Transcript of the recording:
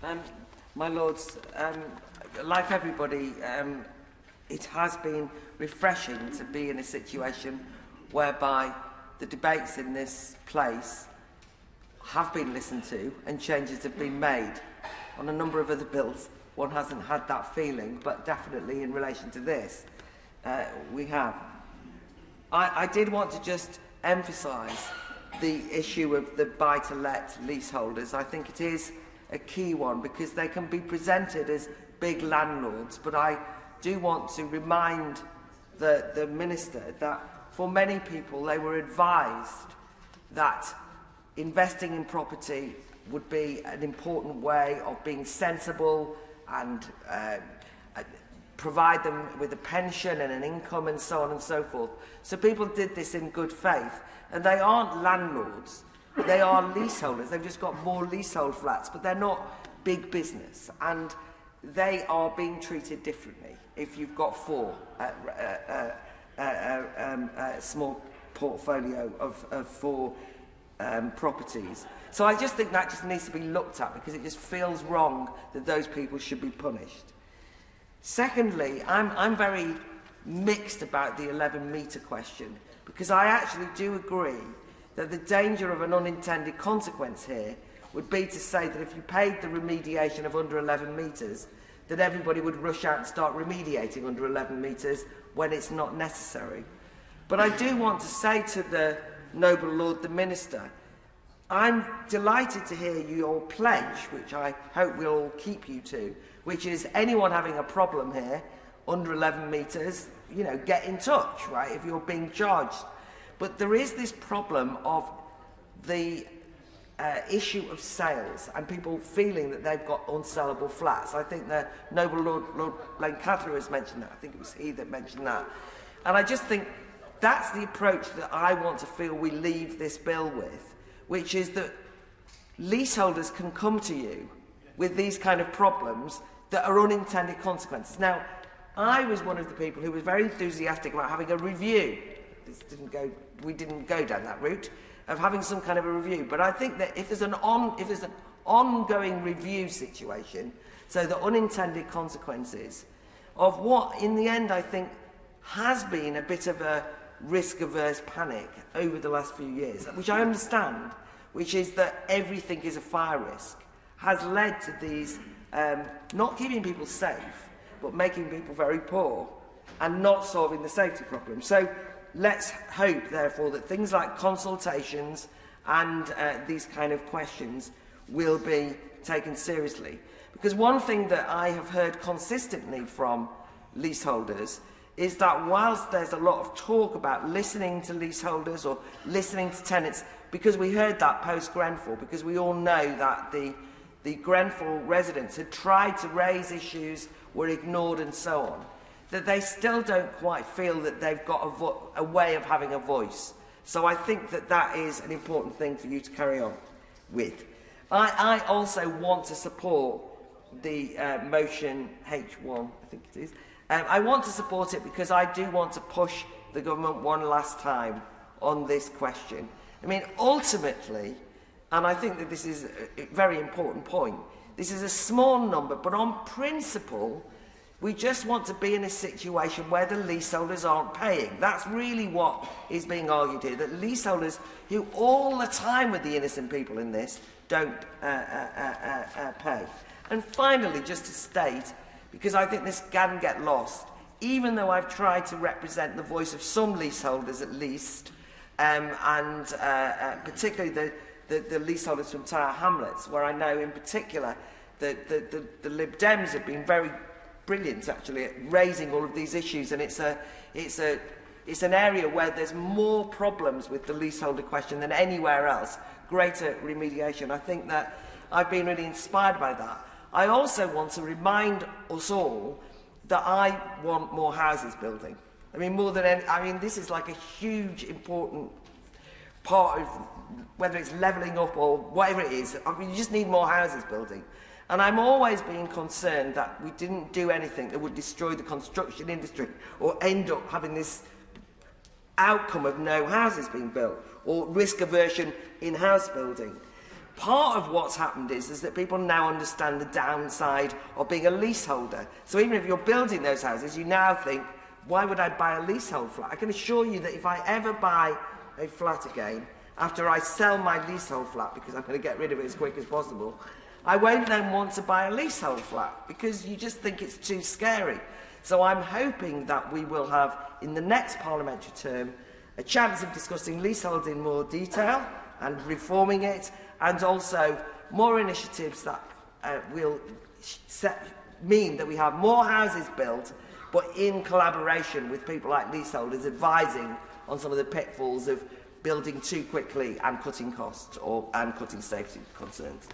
Um, my lords, like everybody, it has been refreshing to be in a situation whereby the debates in this place have been listened to and changes have been made. On a number of other bills, one hasn't had that feeling, but definitely in relation to this, we have. I did want to just emphasise the issue of the buy-to-let leaseholders. I think it is a key one because they can be presented as big landlords, but I do want to remind the Minister that for many people they were advised that investing in property would be an important way of being sensible and provide them with a pension and an income and so on and so forth. So people did this in good faith, and they aren't landlords, they are leaseholders. They've just got more leasehold flats, but they're not big business, and they are being treated differently if you've got a small portfolio of four properties. So I just think that just needs to be looked at because it just feels wrong that those people should be punished. Secondly, I'm very mixed about the 11-metre question because I actually do agree that the danger of an unintended consequence here would be to say that if you paid the remediation of under 11 metres, that everybody would rush out and start remediating under 11 metres when it's not necessary. But I do want to say to the noble Lord the Minister, I'm delighted to hear your pledge, which I hope we'll all keep you to, which is anyone having a problem here under 11 metres, you know, get in touch, right, if you're being charged. But there is this problem of the issue of sales and people feeling that they've got unsellable flats. I think the noble Lord Blencathra has mentioned that. I think it was he that mentioned that. And I just think that's the approach that I want to feel we leave this bill with, which is that leaseholders can come to you with these kind of problems that are unintended consequences. Now, I was one of the people who was very enthusiastic about having a review. We didn't go down that route of having some kind of a review. But I think that if there's an ongoing review situation, so the unintended consequences of what, in the end, I think has been a bit of a risk-averse panic over the last few years, which I understand, which is that everything is a fire risk, has led to these not keeping people safe, but making people very poor and not solving the safety problem. So let's hope, therefore, that things like consultations and these kind of questions will be taken seriously. Because one thing that I have heard consistently from leaseholders is that whilst there's a lot of talk about listening to leaseholders or listening to tenants, because we heard that post-Grenfell, because we all know that the Grenfell residents had tried to raise issues, were ignored and so on, that they still don't quite feel that they've got a way of having a voice. So I think that that is an important thing for you to carry on with. I also want to support the motion H1, I think it is. I want to support it because I do want to push the government one last time on this question. I mean, ultimately, and I think that this is a very important point, this is a small number, but on principle, we just want to be in a situation where the leaseholders aren't paying. That's really what is being argued here, that leaseholders who all the time with the innocent people in this don't pay. And finally, just to state, because I think this can get lost, even though I've tried to represent the voice of some leaseholders at least, and particularly the leaseholders from Tower Hamlets, where I know in particular the Lib Dems have been very brilliant actually at raising all of these issues, and it's an area where there's more problems with the leaseholder question than anywhere else, greater remediation. I think that I've been really inspired by that. I also want to remind us all that I want more houses building. I mean, more than any, I mean, this is like a huge, important part of whether it's levelling up or whatever it is. I mean, you just need more houses building. And I'm always being concerned that we didn't do anything that would destroy the construction industry or end up having this outcome of no houses being built or risk aversion in house building. Part of what's happened is that people now understand the downside of being a leaseholder. So even if you're building those houses, you now think, why would I buy a leasehold flat? I can assure you that if I ever buy a flat again, after I sell my leasehold flat, because I'm going to get rid of it as quick as possible, I won't then want to buy a leasehold flat, because you just think it's too scary. So I'm hoping that we will have, in the next parliamentary term, a chance of discussing leasehold in more detail and reforming it, and also more initiatives that will mean that we have more houses built, but in collaboration with people like leaseholders advising on some of the pitfalls of building too quickly and cutting costs and cutting safety concerns.